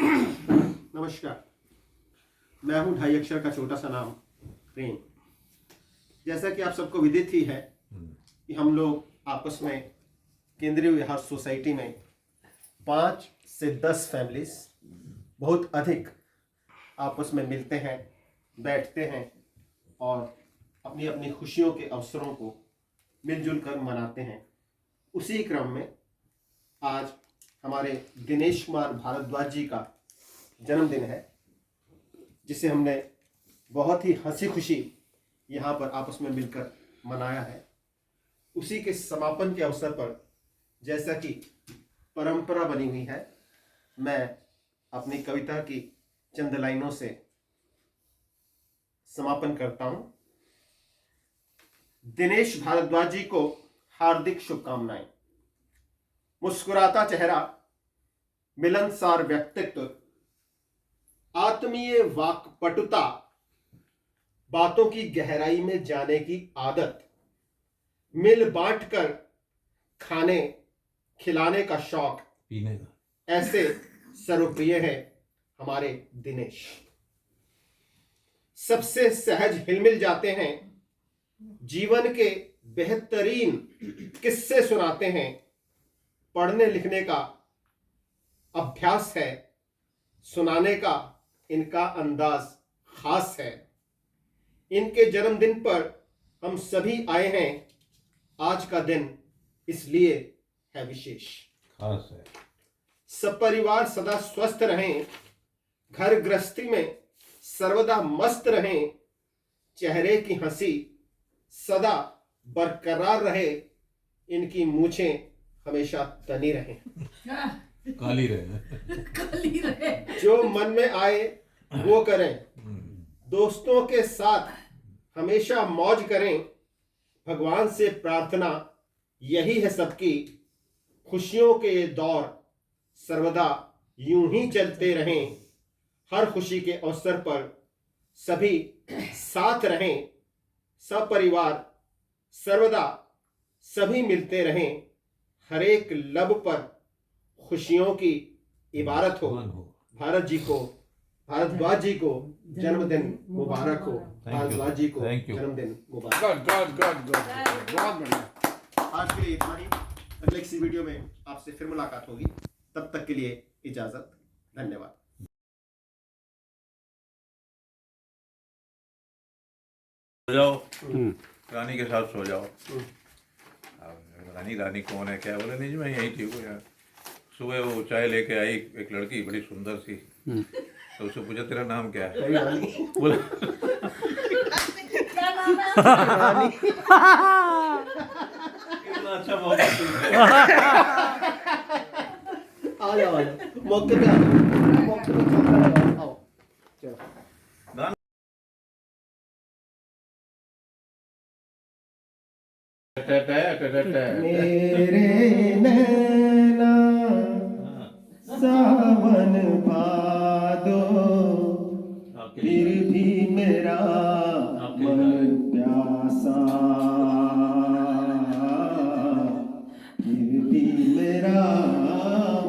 नमस्कार। मैं हूं 2.5 अक्षर का छोटा सा नाम प्रेम। जैसा कि आप सबको विदित ही है कि हम लोग आपस में केंद्रीय विहार सोसाइटी में 5 से 10 फैमिलीज बहुत अधिक आपस में मिलते हैं, बैठते हैं और अपनी अपनी खुशियों के अवसरों को मिलजुल कर मनाते हैं। उसी क्रम में आज हमारे दिनेश कुमार भारद्वाज जी का जन्मदिन है, जिसे हमने बहुत ही हंसी खुशी यहाँ पर आपस में मिलकर मनाया है। उसी के समापन के अवसर पर जैसा कि परंपरा बनी हुई है, मैं अपनी कविता की चंद लाइनों से समापन करता हूं। दिनेश भारद्वाज जी को हार्दिक शुभकामनाएं। मुस्कुराता चेहरा, मिलनसार व्यक्तित्व, आत्मीय वाक्पटुता, बातों की गहराई में जाने की आदत, मिल बांट कर खाने खिलाने का शौक, पीने का, ऐसे सर्वप्रिय है हमारे दिनेश। सबसे सहज हिलमिल जाते हैं, जीवन के बेहतरीन किस्से सुनाते हैं, पढ़ने लिखने का अभ्यास है, सुनाने का इनका अंदाज खास है। इनके जन्मदिन पर हम सभी आए हैं, आज का दिन इसलिए है विशेष, खास है। सब परिवार सदा स्वस्थ रहें, घर गृहस्थी में सर्वदा मस्त रहें, चेहरे की हंसी सदा बरकरार रहे, इनकी मूछें हमेशा तनी रहें, काली रहे। जो मन में आए वो करें, दोस्तों के साथ हमेशा मौज करें, भगवान से प्रार्थना यही है सबकी, खुशियों के ये दौर सर्वदा यूं ही चलते रहें, हर खुशी के अवसर पर सभी साथ रहें, सब परिवार सर्वदा सभी मिलते रहें, हर एक लब पर खुशियों की इबारत हो। भारद्वाज जी को जन्मदिन मुबारक हो। भारद्वाज जी को जन्मदिन मुबारक। बहुत बढ़िया। आज के लिए इतना ही। अगले किसी वीडियो में आपसे फिर मुलाकात होगी, तब तक के लिए इजाजत। धन्यवाद। सो जाओ, रानी के साथ सो जाओ। रानी कौन है, क्या बोले? नहीं जी मैं यही ठीक हूँ यार। सुबह वो चाय लेके आई एक लड़की बड़ी सुंदर सी, तो उससे पूछा तेरा नाम क्या है? बोला अच्छा मौका आ जाओ मौके पे आओ। मेरे नैना सावन भादो, फिर भी मेरा मन प्यासा, फिर भी मेरा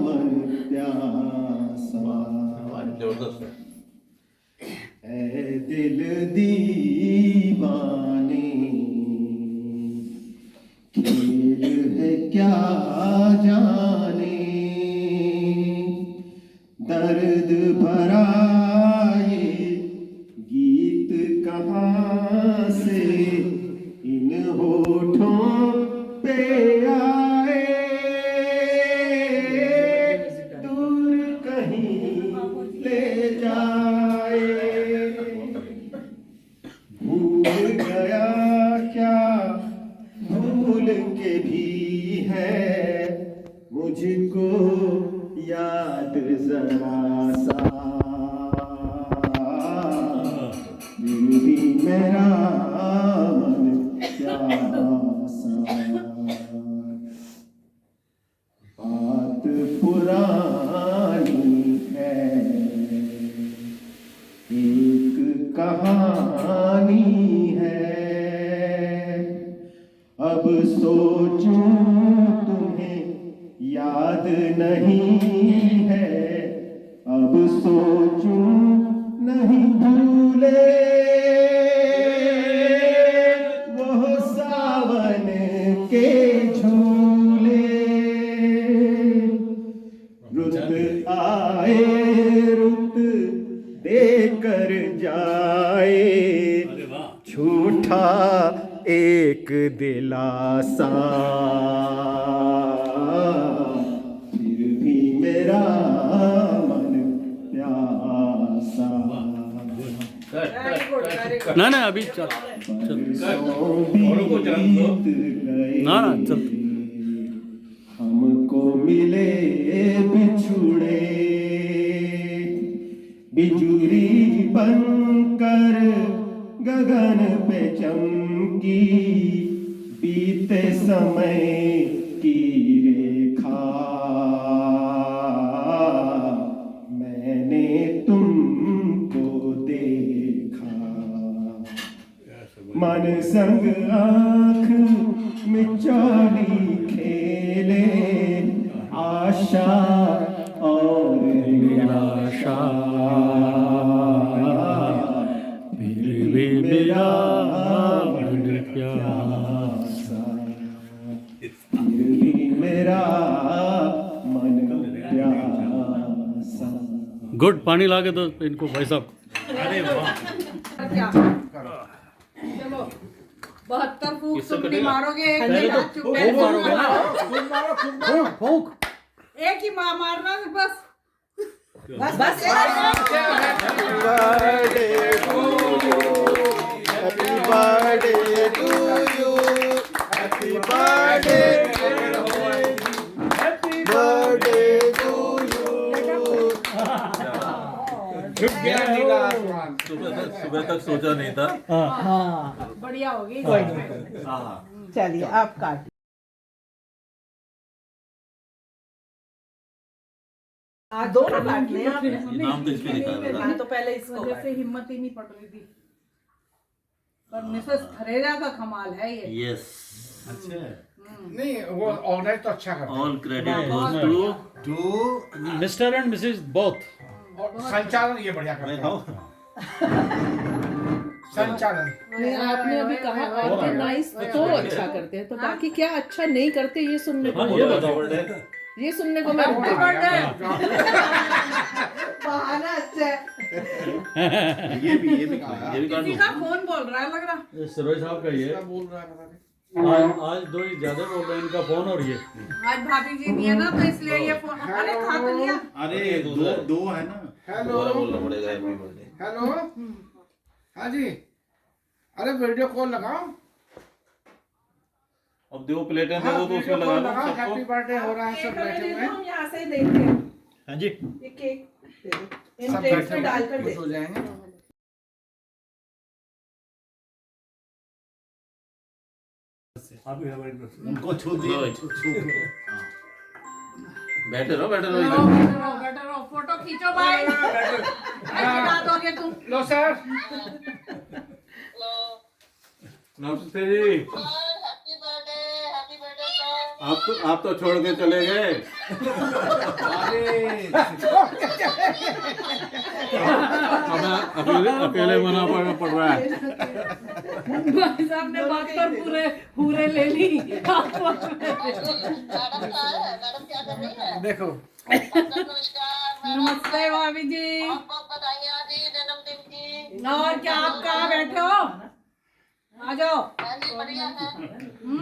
मन प्यासा। ऐ दिल दीवाने, खेल है क्या जाने, दर्द भरा ये गीत कहाँ से इन होठों पे आए, दूर कहीं ले जाए। भूल गया क्या भूल के भी है, मुझको याद जरा सा, फिर भी मेरा मन प्यासा। बात पुरानी है, एक कहानी है, अब सोचूं तुम्हें याद नहीं है, अब सोचूं नहीं भूले वो सावन के झूले। रुत आए रुत देकर जाए झूठा एक दिलासा, फिर भी मेरा मन प्यासा। ना ना अभी चल ना ना चल। हमको मिले बिछुड़े बिजुरी बनकर गगन पे चमकी, बीते समय की रेखा मैंने तुमको देखा। मन संग आँख मिचौली खेले, आशा और निराशा, फिर भी मेरा मन प्यासा, फिर भी मेरा मन प्यासा। गुड। पानी ला के दो इनको भाई साहब। चलो 72 फूक तुम मारोगे, एक ही हाथ चुप फूंक मारोगे ना? फूंक फूंक। एक ही मारना बस बस बस। Happy birthday to you, happy birthday to you, happy birthday to you। सुबह तक सोचा नहीं था। हाँ बढ़िया होगी। चलिए आप काट। दोनों काटने हैं आप। नाम तो इसमें लिखा है। हाँ, तो पहले इसको वजह से हिम्मत ही नहीं पड़ रही थी, पर मिसेस थरेजा का कमाल है ये। यस, नहीं वो ऑर्गेनाइज तो अच्छा करता all credit goes to Mr and Mrs both. है और संचालन ये बढ़िया मैं करता है। खाऊं? संचालन नहीं, आपने अभी कहा ऑर्गेनाइज तो अच्छा करते हैं, तो बाकी क्या अच्छा नहीं करते ये सुनने को ये बताओ। ये सुनने को मैं हैप्पी बर्थडे। बहाना अच्छा है। ये भी काट किसी लो। का फोन बोल रहा है लग रहा। ये सरोज साहब का ये बोल रहा है पता नहीं। आज दो ही ज्यादा बोल रहे हैं, इनका फोन और ये। आज भाभी जी नहीं है ना, तो इसलिए ये फोन। अरे खा तो लिया। अरे दो है ना। हेलो दोबारा बोलना पड़ेगा हैप्पी बर्थडे। हेलो हाँ जी, अरे वीडियो कॉल लगाओ। अब दो प्लेटें दे दो तो उसमें लगा लो हैप्पी सबको। बर्थडे हो रहा है, सब बैठे हुए हैं, हम यहाँ से ही देखते हैं। हाँ जी। ये केक दे दो। इन सब प्लेट्स बैठे में हुए डालकर हैं, दे खुश हो जाएंगे। उनको छू दिए। बैठे रहो बैठे बैठो रहो। बैठो रहो, फोटो खींचो भाई। खिला दोगे तुम। लो सर। नमस्ते जी। आप तो छोड़ के चले गए। अकेले मना पड़ रहा है। भाई साहब ने बात पर पूरे ले ली। देखो नमस्ते भाभी जी। और क्या आप कहाँ बैठे हो? आ जाओ।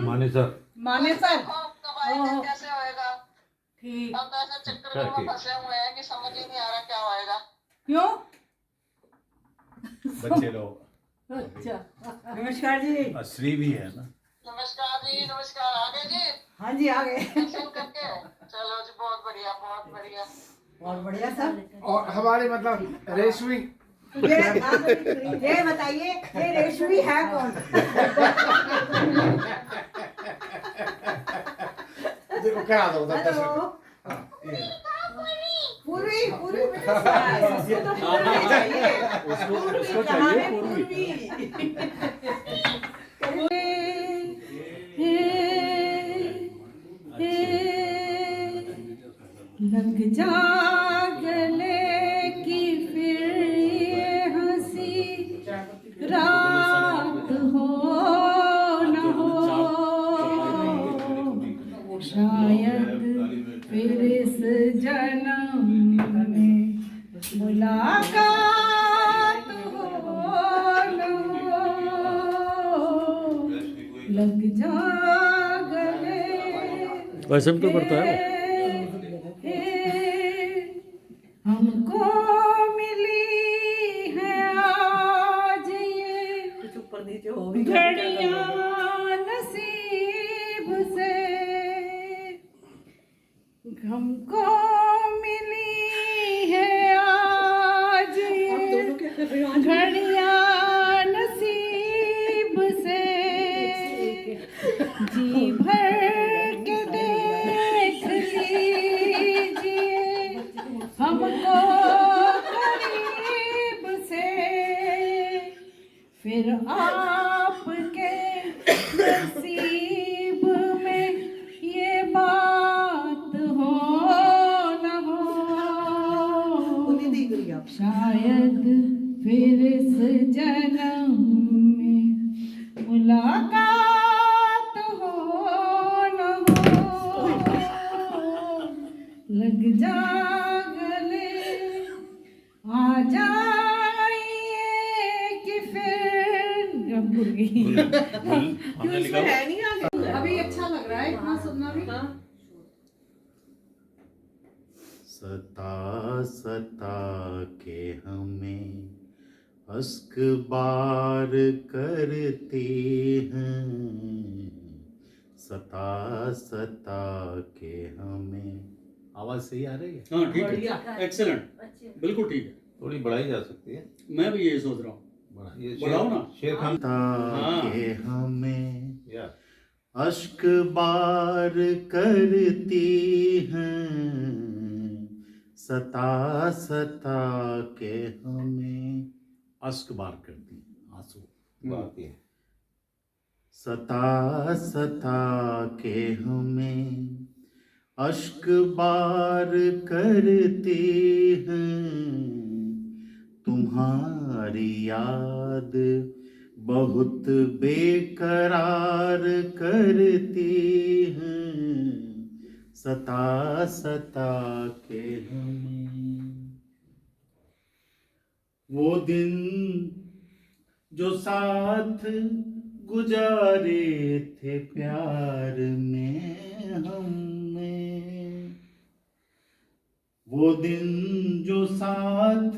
मानी सर। माने सर कैसे होएगा? ठीक। हम तो ऐसे चक्कर में फंसे हुए हैं कि समझ ही नहीं आ रहा क्या होएगा। क्यों? बच्चे लोग। अच्छा नमस्कार जी। श्री भी है ना। नमस्कार जी, नमस्कार। आ गए जी हाँ जी आ गए। दर्शन करके? चलो जी, बहुत बढ़िया बहुत बढ़िया। बहुत बढ़िया सर। और हमारे मतलब रेशमी ये बताइए ये रेशमी है कौन? देखो करा दो उधर दर्शन। हेलो। हाँ, ये। पूर्वी पूर्वी उसको तो पूर्वी चाहिए। उसको यहाँ चाहिए पे पूर्वी। लग जा गले जन्म में मुलाकात हो न हो, लग जा गले वैसे भी तो करता है हे, हमको मिली है आज ये घड़ियां नसीब से, हमको मिली है आज ये घड़ियां नसीब से, जी भर के देख लीजिए हमको करीब से, फिर आपके नसीब में ये बात हो न हो, शायद फिर इस जन्म में मुलाकात हो न हो, लग जा गले आ जाइए कि फिर जब भूल गई। हमने लिखा अभी अच्छा लग रहा है इतना सुनना भी। सता सता के हमें अश्क बार करते हैं, सता सता के हमें। आवाज सही आ रही है? हाँ ठीक है, एक्सेलेंट, बिल्कुल ठीक है। थोड़ी बढ़ाई जा सकती है। मैं भी यही सोच रहा हूँ। ये बढ़ाओ ना। शेर खान सता के हमें या अश्क बार करती हैं, सता सता के हमें अश्क बार करती हैं, आंसू बात है। सता सता के हमें अश्क बार करती हैं, तुम्हारी याद बहुत बेकरार करती हैं, सता सता के हमें। वो दिन जो साथ गुजारे थे प्यार में हमने, वो दिन जो साथ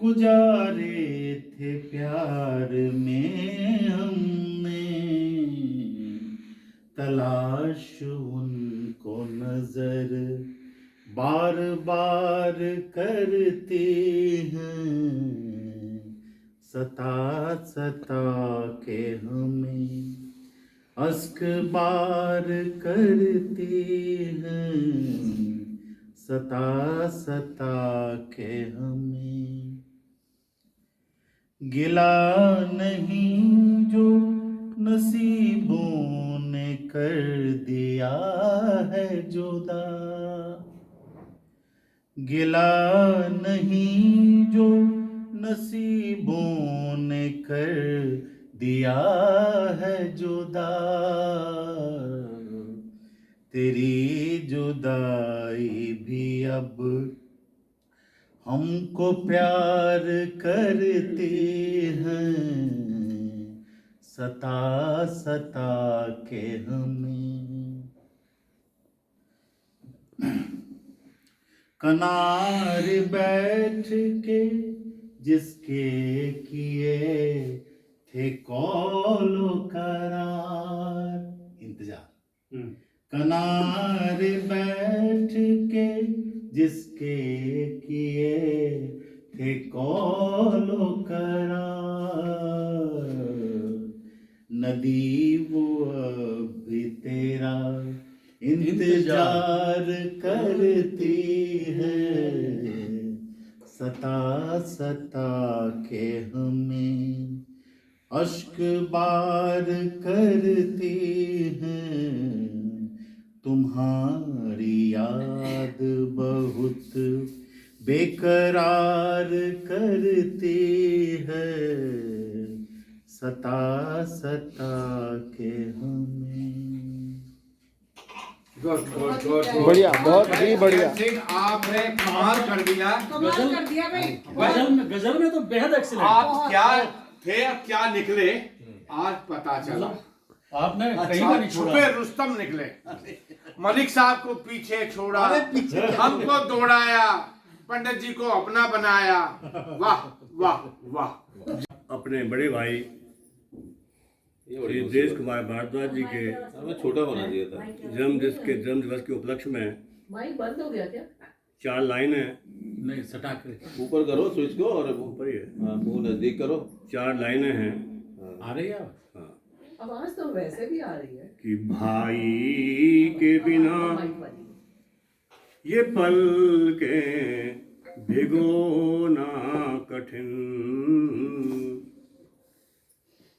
गुजारे थे प्यार में हमने, तलाश उनको नजर बार बार करती हैं, सता सता के हमें अश्क बार करती हैं, सता सता के हमें। गिला नहीं जो नसीबों ने कर दिया है जुदा, गिला नहीं जो नसीबों ने कर दिया है जुदा, तेरी जुदाई भी अब हमको प्यार करती हैं, सता सता के हमें। कनार बैठ के जिसके किए थे कौलो करार, इंतजार। कनार बैठ के जिसके किए थे कौलो करार, नदी वो अभी तेरा इंतजार करती है, सता सता के हमें अश्क बार करती हैं, तुम्हारी याद बहुत बेकरार करती है, सता सता के हमें। गुड गुड गुड बढ़िया, बहुत ही बढ़िया। सिंह आपने कमाल कर दिया। कमाल कर दिया भाई। गजल में तो बेहद एक्सीलेंट। आप क्या थे और क्या निकले आज पता चला। आपने कहीं अच्छा, का नहीं छोड़ा। छुपे रुस्तम निकले। मलिक साहब को पीछे छोड़ा, हमको दौड़ाया, पंडित जी को अपना बनाया। वाह वाह वाह। अपने बड़े भाई श्री देश कुमार भारद्वाज जी के हमें छोटा होना चाहिए था। जन्म दिवस के उपलक्ष्य में माइक बंद हो गया क्या? 4 लाइनें, नहीं सटा के ऊपर करो स्विच को और ऊपर ही है, मुंह नजदीक करो। 4 लाइनें हैं आ रही है। आवाज तो वैसे भी आ रही है। कि भाई के बिना माइक वाली। ये पल के भिगोना कठिन,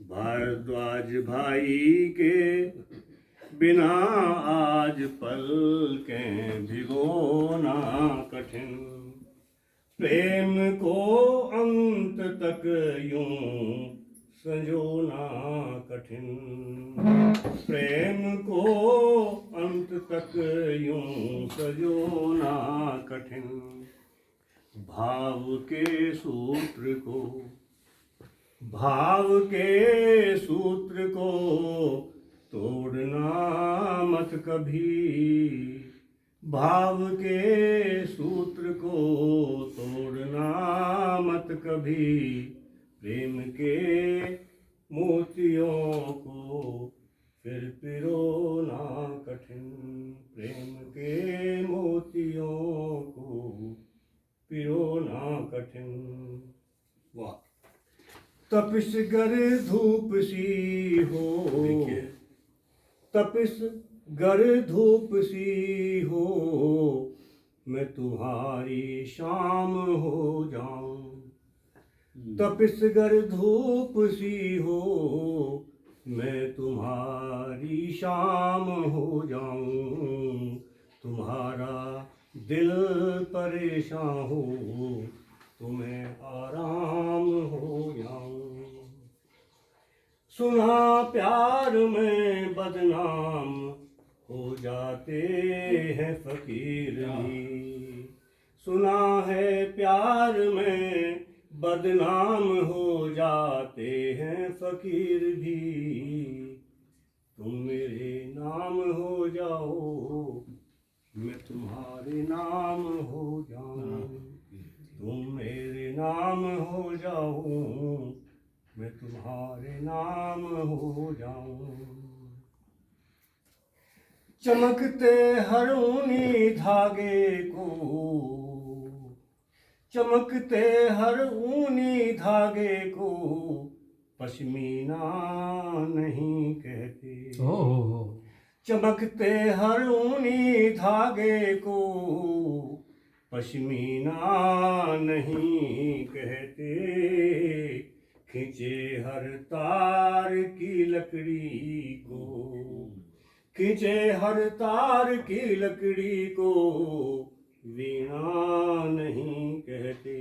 भारद्वाज भाई के बिना आज पल के भिगोना कठिन, प्रेम को अंत तक यूं संजोना कठिन, प्रेम को अंत तक यूं संजोना कठिन, भाव के सूत्र को तोड़ना मत कभी, भाव के सूत्र को तोड़ना मत कभी, प्रेम के मोतियों को फिर पिरोना कठिन, प्रेम के मोतियों को पिरोना कठिन। वाह। तपिश गर धूप सी हो, तपिश गर धूप सी हो, मैं तुम्हारी शाम हो जाऊं, तपिश गर धूप सी हो, मैं तुम्हारी शाम हो जाऊं, तुम्हारा दिल परेशान हो, तुम्हें आराम हो जाऊं, सुना प्यार में बदनाम हो जाते हैं फकीर भी, सुना है प्यार में बदनाम हो जाते हैं फकीर भी, तुम मेरे नाम हो जाओ, मैं तुम्हारे नाम हो जाऊं, तुम मेरे नाम हो जाओ, मैं तुम्हारे नाम हो जाऊं, चमकते हर ऊनी धागे को, चमकते हर ऊनी धागे को पश्मीना नहीं कहते, चमकते हर ऊनी धागे को पश्मीना नहीं कहते, खींचे हर तार की लकड़ी को, खींचे हर तार की लकड़ी को वीणा नहीं कहते,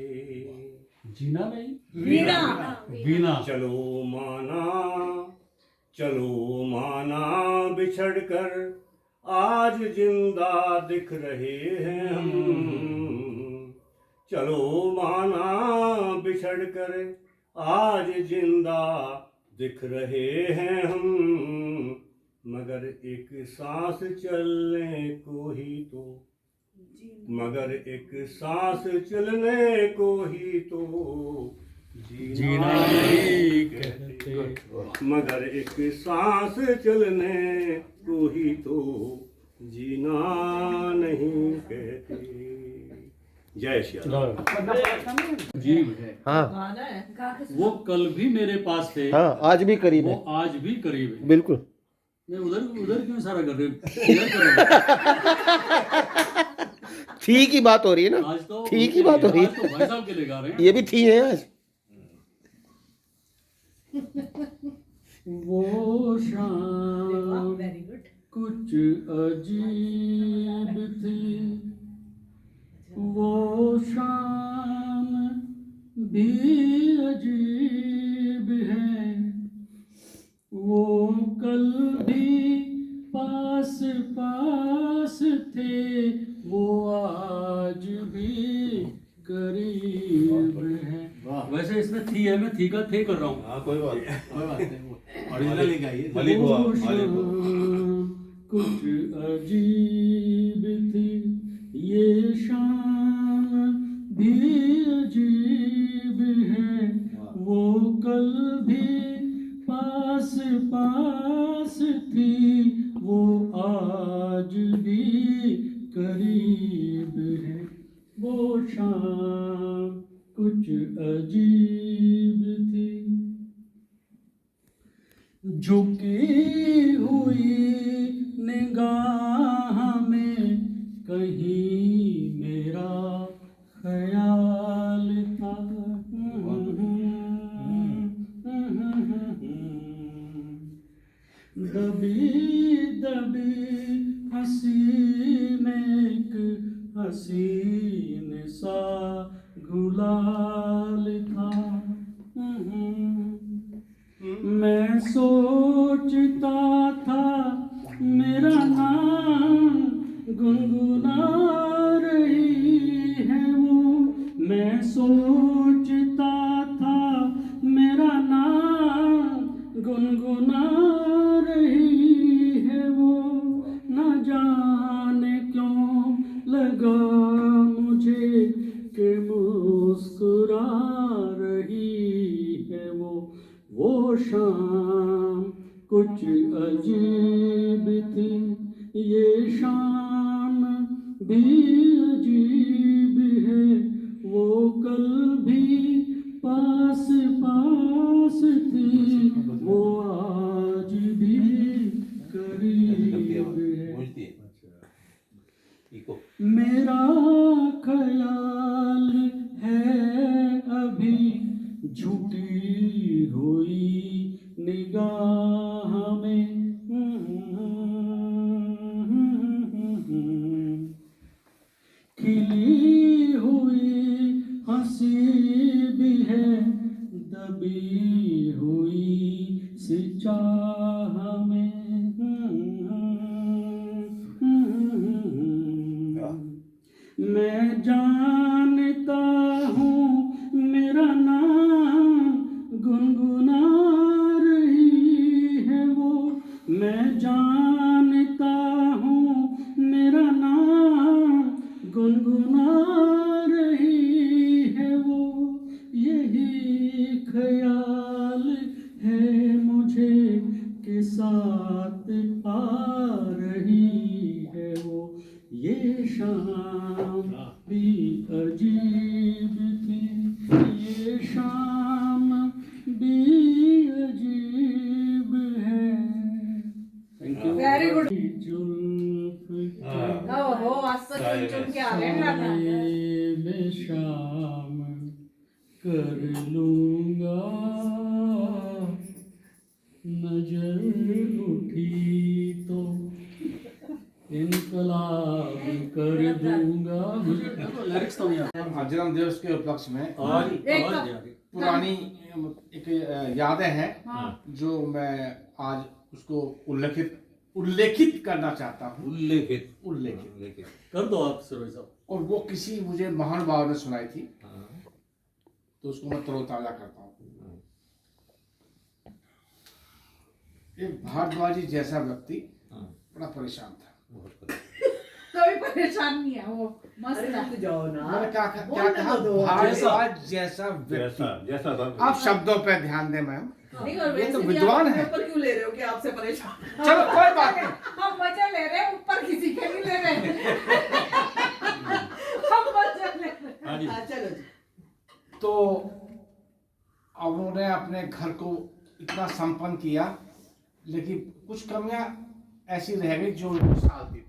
जीना नहीं, वीणा, वीणा। चलो माना बिछड़ कर आज जिंदा दिख रहे हैं हम, चलो माना बिछड़ कर आज जिंदा दिख रहे हैं हम, मगर एक सांस चलने को ही तो, मगर एक सांस चलने को ही तो जीना नहीं कहते, मगर एक सांस चलने को ही तो जीना नहीं कहते। जय श्री राम। जी हाँ गाना है। वो कल भी मेरे पास थे, हाँ, आज भी करीब वो है, आज भी करीब है। बिल्कुल। मैं उधर क्यों इशारा कर रहे हो? इधर करो। ठीक ही बात हो रही है ना, आज तो ठीक ही बात हो रही आज तो भाई साहब के लिए गा रहे हैं। ये भी थी है आज। वो शाम वेरी गुड। कुछ अजीब थी, वो शाम भी अजीब है, वो कल भी पास पास है मैं थीका थे कर रहा हूँ। हाँ कोई बात नहीं ओरिजिनल ही गाइए। मलिक हुआ वो मालिक हुआ। शाम कुछ अजीब थी, ये शाम भी अजीब है, वो कल भी पास पास थी, वो आज भी करीब है। वो शाम कुछ अजीब थी, झुकी हुई निगाह में कहीं मेरा ख्याल था। दबी दबी हंसी में एक हसीन सा गुलाल था। मैं सोचता था मेरा नाम गुनगुना रही है वो, मैं सोचता था मेरा नाम गुनगुना रही है वो, न जाने क्यों लगा मुझे कि मुस्कुरा रही है वो शाम कुछ अजीब थी, ये शाम भी अजीब है, वो कल भी पास पास थी, वो आज भी करीब है। पहुंचती है इको। मेरा ख्याल है अभी झुकी हुई निगाह में, खिली हुई हंसी भी है, दबी हुई सी चाह में। मैं जानता हूँ मेरा नाम गुनगुना रही है वो, मैं जानता हूँ मेरा नाम गुनगुना रही है वो, यही ख्याल है मुझे के साथ आ रही है वो, ये शाम भी अजीब थी, ये शाम भी अजीब है। Thank you. Very good. हाँ। ओहो, आज तो चुन चुन के आ रहे हैं गाना। मैं शाम कर लूंगा, नजर उठी तो इनकलाब कर दूंगा। मुझे लिरिक्स तो नहीं आता। जन्म दिवस के उपलक्ष्य में आवाज एक आवाज नहीं आ रही। पुरानी एक यादें हैं हाँ। जो मैं आज उसको उल्लेखित करना चाहता हूँ। उल्लेखित कर दो आप सरोज साहब। और वो किसी मुझे महानुभाव ने सुनाई थी, हाँ। तो उसको मैं तरोताजा करता हूँ। एक भारद्वाजी जैसा व्यक्ति हाँ। बड़ा परेशान था। कोई परेशान नहीं है वो, मस्त है। जाओ मैंने क्या कहा? भारद्वाज जैसा व्यक्ति। जैसा था। आप शब्दों पे ध्यान दें मैम, नहीं, और ये वैसे तो भी विद्वान आप है। ऊपर क्यों ले रहे हो कि आपसे परेशान? चलो कोई बात नहीं। हम मजे ले रहे हैं, ऊपर किसी के नहीं ले रहे। हम मजे ले रहे हैं। हाँ जी। चलो जी। तो अब उन्होंने अपने घर को इतना संपन्न किया, लेकिन कुछ कमियां ऐसी रह गई जो उनको सालती थी,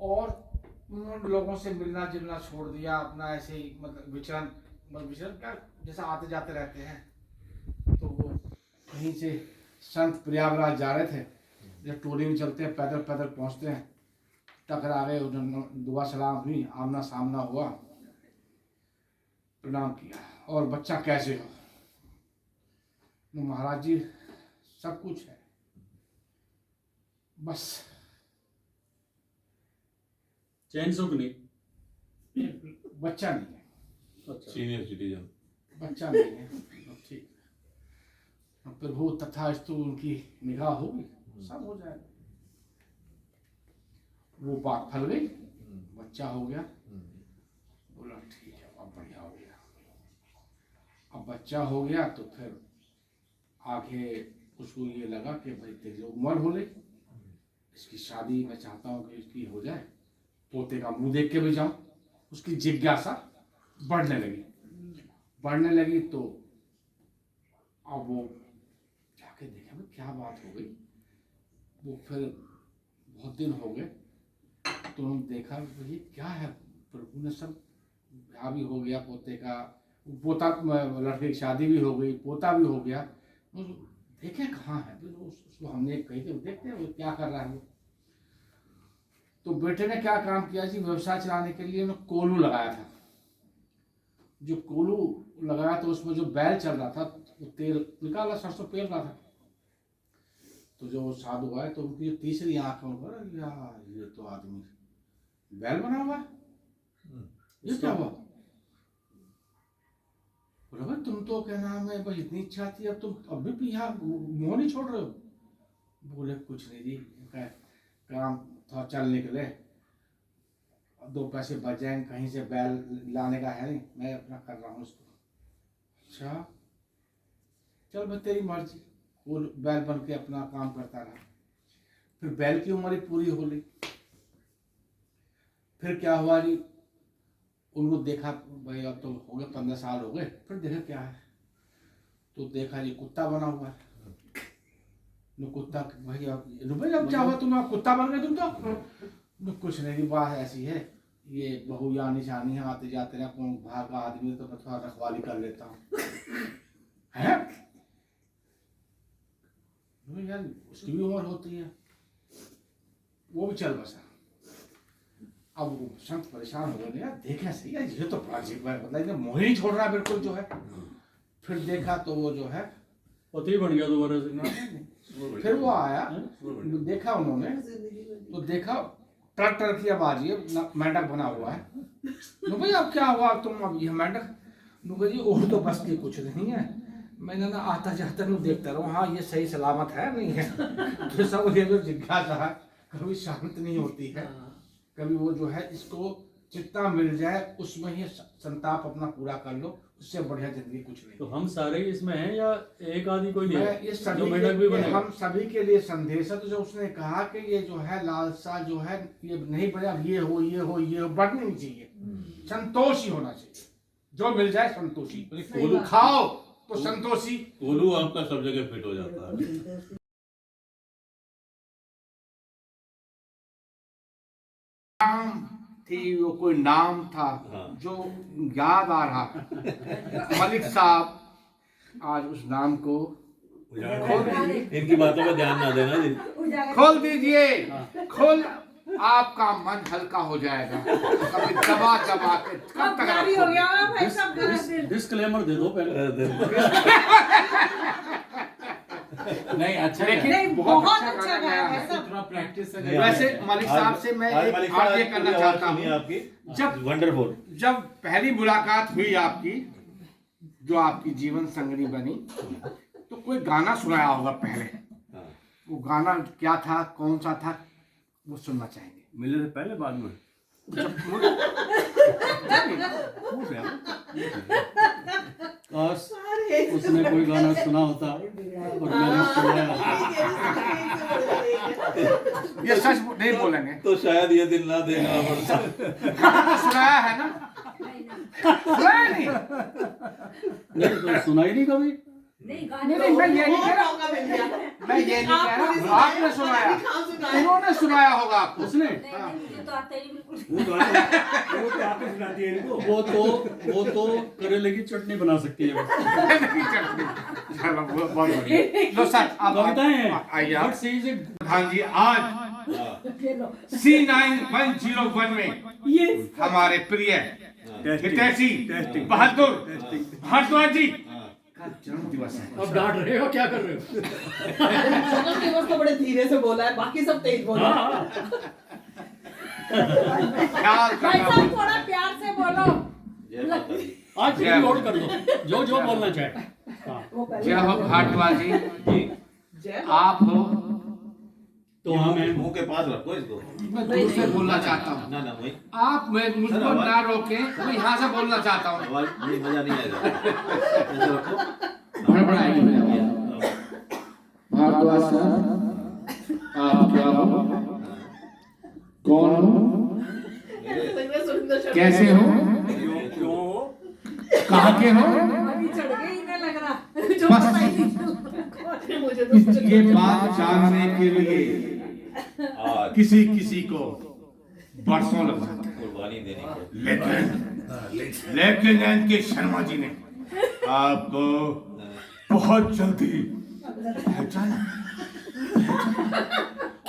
और उन्होंने लोगों से मिलना जुलना छोड़ दिया। अपना ऐसे ही मतलब विचरण क्या, जैसा आते जाते रहते हैं। तो वो कहीं से संत प्रयागराज जा रहे थे, जब टोली में चलते हैं पैदल पैदल पहुंचते हैं, टकरा गए, उन्होंने दुआ सलाम हुई, आमना सामना हुआ, प्रणाम किया, और बच्चा कैसे हो? महाराज जी सब कुछ है, बस चैन सुख नहीं। बच्चा नहीं है। अच्छा। Senior citizen. बच्चा नहीं है, ठीक। प्रभु तथास्तु उनकी निगाह होगी, सब हो जाएगा। वो बात फल गई, बच्चा हो गया, बोला ठीक है, अब बढ़िया हो गया। अब बच्चा हो गया तो फिर आगे उसको ये लगा कि भाई तेरी उम्र हो गई, इसकी शादी मैं चाहता हूँ कि इसकी हो जाए, पोते का मुंह देख के भी जाऊं। उसकी जिज्ञासा बढ़ने लगी तो अब वो जाके देखा भाई क्या बात हो गई। वो फिर बहुत दिन हो गए तो उन्होंने देखा ये क्या है, प्रभु ने सब ब्याह भी हो गया, पोते का पोता लड़के की शादी भी हो गई, पोता भी हो गया, देखे कहाँ है। फिर उसको हमने कही थी देखते हैं वो क्या कर रहा है। वो तो बेटे ने क्या काम किया जी, व्यवसाय चलाने के लिए उन्होंने कोलू लगाया था। जो कोलू लगाया तो उसमें जो बैल चल रहा था वो तेल निकाला, सरसों पेल रहा था। तो जो साधु आए तो उनकी जो तीसरी आंख में यार ये तो आदमी बैल बना हुआ है, ये क्या हुआ। बोला भाई तुम तो क्या नाम है, बस इतनी इच्छा थी, अब तुम अभी भी यहाँ मुँह नहीं छोड़ रहे हो। बोले कुछ नहीं जी, काम थोड़ा चल निकले, 2 पैसे बच जाएंगे, कहीं से बैल लाने का है नहीं, मैं अपना कर रहा हूँ उसको। अच्छा चल भाई तेरी मर्जी। वो बैल बन के अपना काम करता रहा। फिर बैल की उम्र पूरी हो गई। फिर क्या हुआ जी, उनको देखा भाई अब तो हो गए 15 साल हो गए। फिर देखा क्या है, तो देखा जी कुत्ता बना हुआ है। कुत्ता भाई अब क्या हुआ, तुम कुत्ता बन गए तुम तो। कुछ नहीं जी, बात ऐसी है, ये बहू या निशानी आते जाते ना, कौन बाहर का आदमी तो मैं थोड़ा रखवाली कर लेता हूँ। है यार उसकी भी उम्र होती है, वो भी चल बसा। अब वो संत परेशान हो गए, यार देखे सही है ये तो बड़ा अजीब है, मतलब मोह ही छोड़ रहा है बिल्कुल जो है। फिर देखा तो वो जो है पति बन गया दोबारा से। फिर वो आया, देखा उन्होंने तो देखा ट्रैक्टर की आवाज, ये मेंढक बना हुआ है। नो भाई अब क्या हुआ, तुम अब ये मेंढक। नो भाई और तो बस की कुछ नहीं है, मैंने ना आता जाता नहीं देखता रहूँ, हाँ ये सही सलामत है नहीं है। तो सब ये जो जिज्ञासा है कभी शांत नहीं होती है, कभी वो जो है इसको जितना मिल जाए उसमें ही संताप अपना पूरा कर लो, उससे बढ़िया जिंदगी कुछ नहीं। तो हम सारे इसमें हैं या एक आदि कोई नहीं है? ये सभी के, हम सभी के लिए संदेश है। तो जो उसने कहा कि ये जो है लालसा जो है ये नहीं बढ़िया, ये हो ये हो ये हो, बढ़नी नहीं चाहिए, संतोष ही होना चाहिए, जो मिल जाए संतोषी। कोलू खाओ तो संतोषी, कोलू आपका सब जगह फिट हो जाता है। थी वो कोई नाम था जो याद आ रहा, मलिक साहब आज उस नाम को इनकी बातों पर ध्यान ना देना जी। खोल दीजिए, खोल, आपका मन हल्का हो जाएगा। कभी दबा दबा के कब तक जारी हो गया भाई सब। डिस्क्लेमर दे दो पहले। नहीं अच्छा, नहीं लेकिन बहुत अच्छा गाया है सब। थोड़ा प्रैक्टिस। वैसे मलिक साहब से मैं एक बात ये करना चाहता हूँ, आपकी जब वंडरफुल, जब पहली मुलाकात हुई आपकी, जो आपकी जीवन संगनी बनी, तो कोई गाना सुनाया होगा पहले। वो गाना क्या था, कौन सा था, वो सुनना चाहेंगे। मिलने से पहले बाद में काश उसने कोई गाना सुना होता और मैंने सुनाया। ये सच नहीं बोलेंगे तो शायद ये दिन ना देना पड़ता। सुनाया है ना? सुनाया नहीं? नहीं तो सुना ही नहीं कभी। नहीं, मैं ये नहीं कह रहा, मैं ये नहीं कह रहा, आपने सुनाया, उन्होंने सुनाया होगा आपको। उसने वो तो करेले की चटनी बना सकती है। लो सर, आप कविताएं हैं। आइए आप। But she is a- हाँ जी, आज C9101 में हमारे प्रिय हितैषी बहादुर भारद्वाज जी का जन्म दिवस है। अब डांट रहे हो, क्या कर रहे हो? जन्म दिवस तो बड़े धीरे से बोला है, बाकी सब तेज बोला है। हाँ, ख्याल भाई करना साहब थोड़ा प्यार से बोलो। जय माता दी। आज फिर नोट कर दो जो बोलना चाहे। हाँ। जय हो भारद्वाज जी, आप हो तो हाँ मैं मुंह के पास रखो इसको। मैं दूर से बोलना चाहता हूँ। ना वही आप मैं मुझको ना रोके, मैं यहाँ से बोलना चाहता हूँ। आवाज नहीं, मजा नहीं आएगा। ऐसे रखो। बड़ा बड़ा भारद्वाज सर, आप क्या हो, कौन हो, कैसे हो, क्यों हो? कहाँ के हो? अभी चढ़ गई इन्हें लग रहा जो बस। पता ही नहीं मुझे तो ये बात जानने के लिए आज किसी किसी को बरसों लग जाते हैं। कुर्बानी देने को। लेकिन एन.के. शर्मा जी ने आपको बहुत जल्दी पहचाना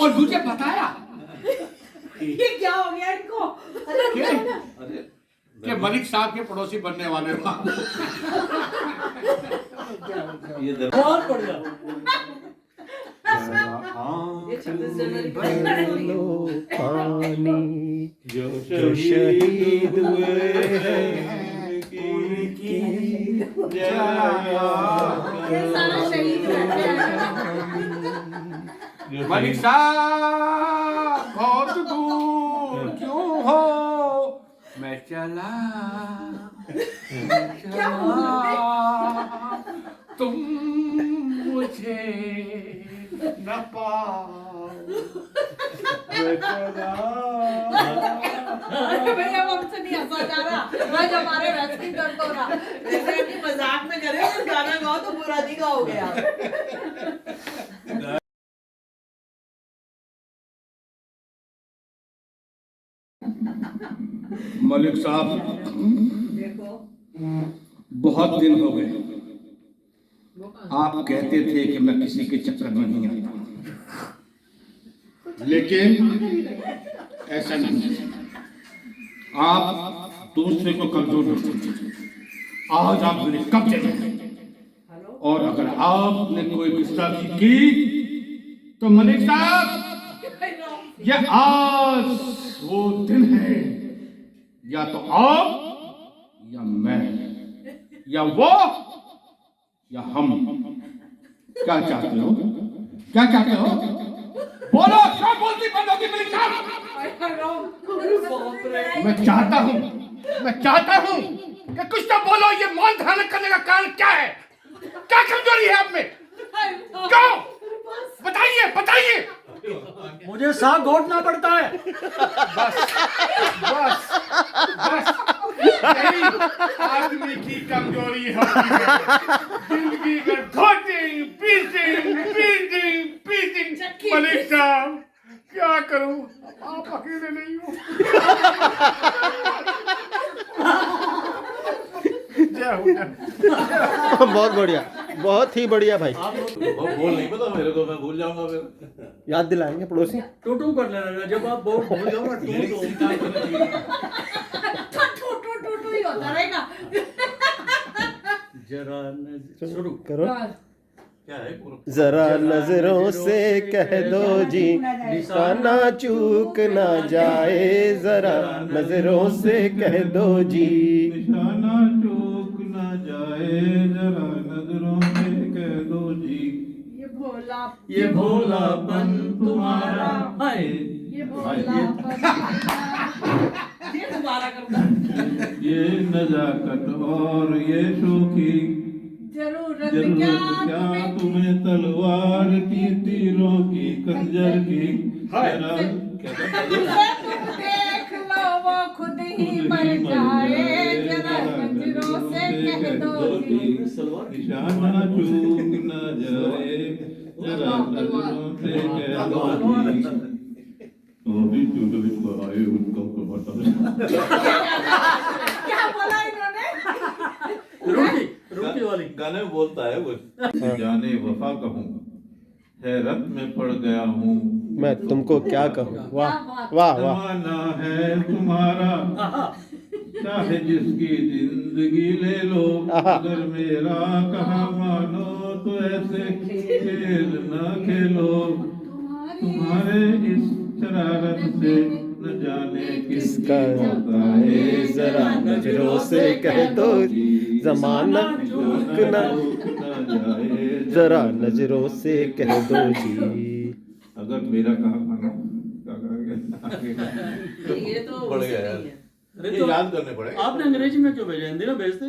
और मुझे बताया ये क्या हो गया इनको अरे कि मलिक साहब के पड़ोसी बनने वाले हो। ये बहुत बढ़िया। ये 26 जनवरी पानी जो शहीद हुए हैं उनकी ये सारा शहीद रहते हैं। मलिक साहब बहुत दूर क्यों हो, मैं चला क्या तुम मुझे न पाओ, मैं चला। अरे भैया हमसे नहीं हंसा जा रहा, आज हमारे वैसे ही दर्द हो रहा। जैसे कि मजाक में करे और गाना गाओ तो बुरा नहीं गाओगे आप। मलिक साहब देखो बहुत दिन हो गए, आप कहते थे कि मैं किसी के चक्कर में नहीं आता, लेकिन ऐसा नहीं। आप दूसरे को कमजोर नहीं समझते। आज आप मेरे कब्जे में हैं। और अगर आपने कोई गुस्ताखी की तो मलिक साहब यह आज वो दिन है, या तो आप या मैं या वो या हम। क्या चाहते हो, क्या चाहते हो, बोलो। क्या बोलती बंद होगी मलिक साहब? मैं चाहता हूँ कि कुछ तो बोलो। ये मौन धारण करने का कारण क्या है? क्या कमजोरी है आप में? क्यों? बताइए बताइए। मुझे साग घोटना पड़ता है। बस यही आदमी की कमजोरी होती है। जिंदगी का घोटिंग पीसिंग। मलिक साहब क्या करूं, आप अकेले नहीं हो। बहुत बढ़िया, बहुत ही बढ़िया भाई। वो बोल नहीं पता मेरे को, मैं भूल जाऊंगा फिर। याद दिलाएंगे पड़ोसी। टू कर लेना जब आप बहुत भूल जाओ ना टू ही होता रहेगा। जरा शुरू करो। क्या है पूरा? जरा नजरों से कह दो जी निशाना चूक ना जाए, जरा नजरों से कह दो जी निशाना चूक ना जाए, जरा नजरों से कह दो जी। ये भोलापन तुम्हारा है, ये भोलापन ये दोबारा करना। ये नजाकत और ये शोखी जरूरत जरूरत क्या तुम्हें तलवार की, तीरों की, खंजर की। जरा देख लो वो खुद ही मर जाए, जरा नजरों से कह दो जी। निशाना चूक ना जाए, जरा नजरों से कह दो जी। अभी चुटकुले आए उनको बता। क्या बोला इन्होंने? रोटी वाली गाने में बोलता है कुछ। जाने वफा कहूँ, हैरत में पड़ गया हूँ मैं तुमको क्या कहूँ। वाह वाह वाह। जमाना है तुम्हारा, चाहे जिसकी जिंदगी ले लो, अगर मेरा कहा मानो तो ऐसे खेल ना खेलो। तुम्हारे इस शरारत से न जाने किसका होता है जरा नजरों से कह दो जमाना चूक ना जाए जरा नजरों से कह दो जी। अगर मेरा कहा मानो ये तो बढ़ उससे गया नहीं है। अरे ये तो याद करने पड़ेगा। आपने अंग्रेजी में क्यों भेजा, हिंदी में भेजते?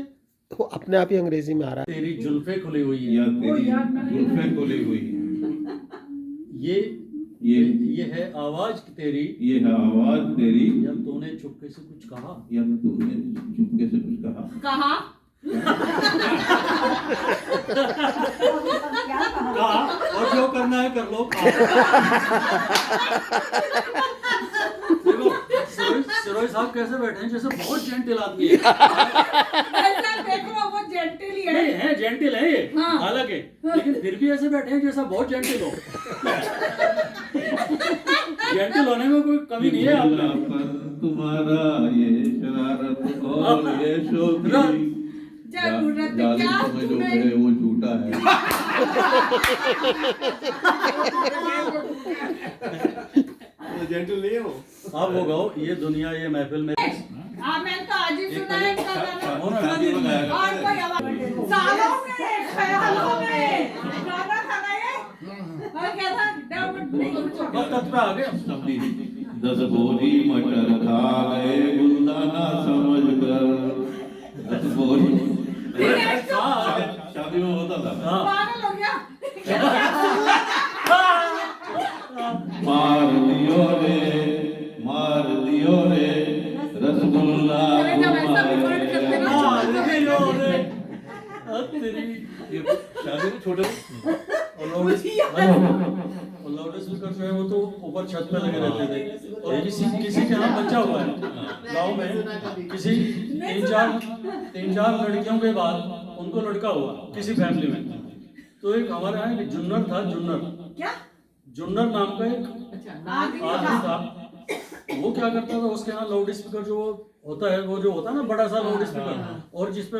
वो अपने आप ही अंग्रेजी में आ रहा तेरी जुल्फे खुली हुई या है, तेरी याद मैंने जुल्फें खुली हुई हैं। ये ये ये है आवाज तेरी, ये है आवाज तेरी, या तूने चुपके से कुछ कहा? या तुमने चुपके से कुछ कहा। कहा कहा, और जो करना है कर लो। कहा। देखो सिरोही साहब कैसे बैठे हैं, जैसे बहुत जेंटल आदमी है। ऐसा देखो वो जेंटल ही नहीं है, जेंटल है ये हाँ। हालांकि, लेकिन फिर भी ऐसे बैठे हैं जैसा बहुत जेंटल हो। जेंटल होने में कोई कमी नहीं है आप में। भोलापन तुम्हारा ये शरारत और ये शोखी जरूरत जालिम क्या तुम्हें जो तुम्हें कहे वो झूठा है। जेंटल नहीं है वो। आप हो गाओ, ये दुनिया ये महफिल में हाँ मैंने तो आज ही सुना है इनका गाना। शादी में गाया और करते कोई थे। आवाज सालों में ख्यालों में गाना था ना ये। और क्या था डाउट नहीं अब तक पे आ गए। अपनी 10 बोरी मटर खा गए गुलदाना समझ कर। 10 बोरी शादी में होता था। हाँ। पागल हो गया। मार दियो रे रसगुल्ला अरे जब ऐसा रिकॉर्ड करते ना ये शादी में छोटे और लाउड स्पीकर जो है वो तो ऊपर छत पे लगे रहते थे। और किसी के यहाँ बच्चा हुआ है गाँव में, किसी तीन चार लड़कियों के बाद उनको लड़का हुआ किसी फैमिली में। तो एक हमारे यहाँ एक जुन्नर था, क्या जुन्नर नाम का एक आदमी था। वो क्या करता था, उसके यहाँ लाउड स्पीकर जो होता है, वो जो होता है ना बड़ा सा लाउड स्पीकर, और जिसपे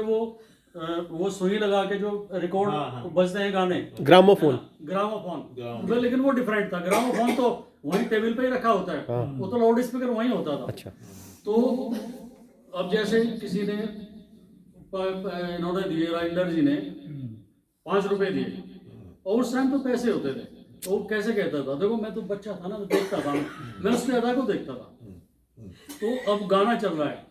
वो सुई लगा के जो रिकॉर्ड बजते हैं गाने, ग्रामोफोन। ग्रामोफोन। लेकिन वो डिफरेंट था। ग्रामोफोन तो वही टेबल पे ही रखा होता है, वो तो लाउड स्पीकर वहीं होता था। अच्छा। तो अब जैसे किसी ने इन्होंने दिए, राइंडर जी ने 5 रुपए दिए, और उस टाइम तो पैसे होते थे। तो वो कैसे कहता था, देखो मैं तो बच्चा था ना, तो देखता था, मैं उसके अदा को देखता था। तो अब गाना चल रहा है,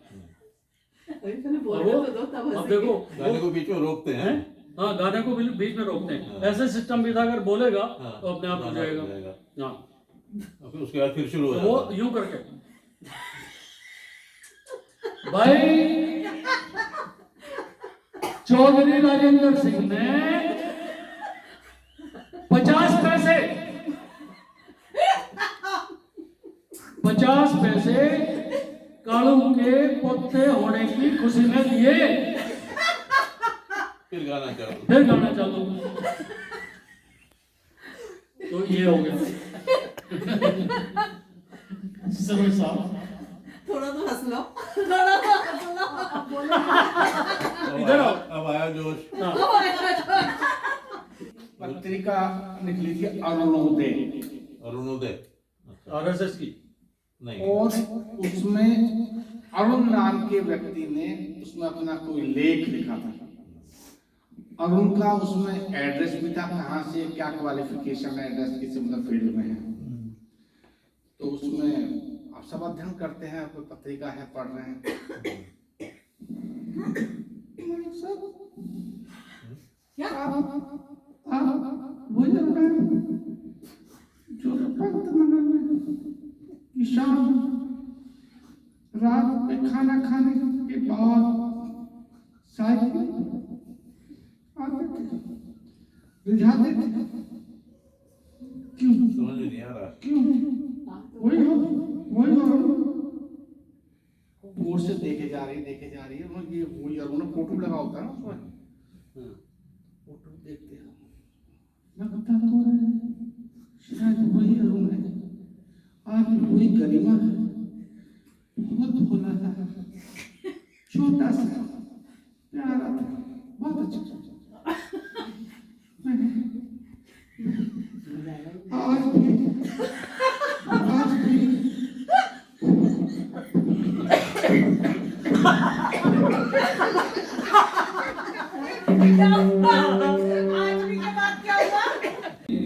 और वो अब देखो गाने को बीच में रोकते हैं। हाँ, गाने को बीच में रोकते हैं। ऐसे सिस्टम भी था, अगर बोलेगा तो अपने आप हो जाएगा। हाँ, फिर उसके बाद फिर शुरू हो वो जाता है। यूं करके भाई चौधरी राजेंद्र सिंह ने 50 पैसे कालू के पोते होने की खुशी में दिए। फिर गाना चालू। तो ये हो गया। समय साहब थोड़ा तो हंस लो। इधर आओ। अब आया जोश। पत्रिका निकली थी अरुणोदय आरएसएस की। नहीं, और उसमें अरुण नाम के व्यक्ति ने उसमें अपना कोई लेख लिखा था। अरुण का उसमें एड्रेस भी था, कहाँ से क्या क्वालिफिकेशन है, एड्रेस किस मतलब फील्ड में है। तो उसमें आप सब अध्ययन करते हैं, कोई पत्रिका है, पढ़ रहे हैं। शाम रात में खाना खाने के बाद साइकिल आते थे, रिझाते थे। क्यों समझ नहीं आ रहा। क्यों वही दूर से देखे जा रही है। उन्होंने ये वही उन्होंने फोटो लगा होता है ना उसमें, फोटो देखते हैं, लगता तो है शायद वही अरुण है। आज वही गरिमा है, बहुत भोला था, छोटा सा, प्यारा था, बहुत अच्छा। आज भी आठवीं के बाद क्या हुआ?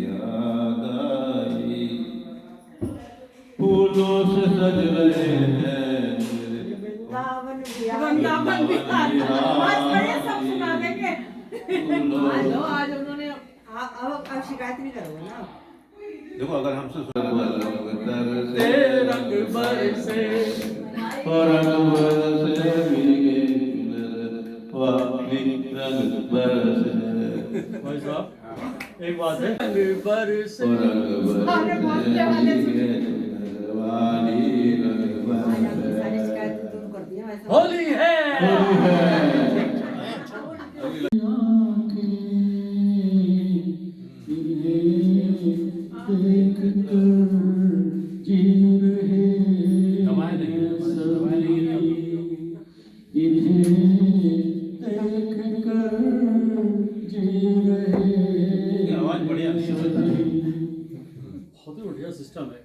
याद आई फूलों से सज रहे हैं वृंदावन बिहार आज बड़े सब सुना देंगे। आज उन्होंने अब शिकायत नहीं करोगे ना। देखो अगर हमसे रंग बरसे रंग बरसे रंग बरसे भाई साहब एक बात है रंग बरसे अरे बोलने वाले सारी शिकायतें दूर कर दी वैसे। होली है आवाज बढ़िया बहुत ही बढ़िया सिस्टम है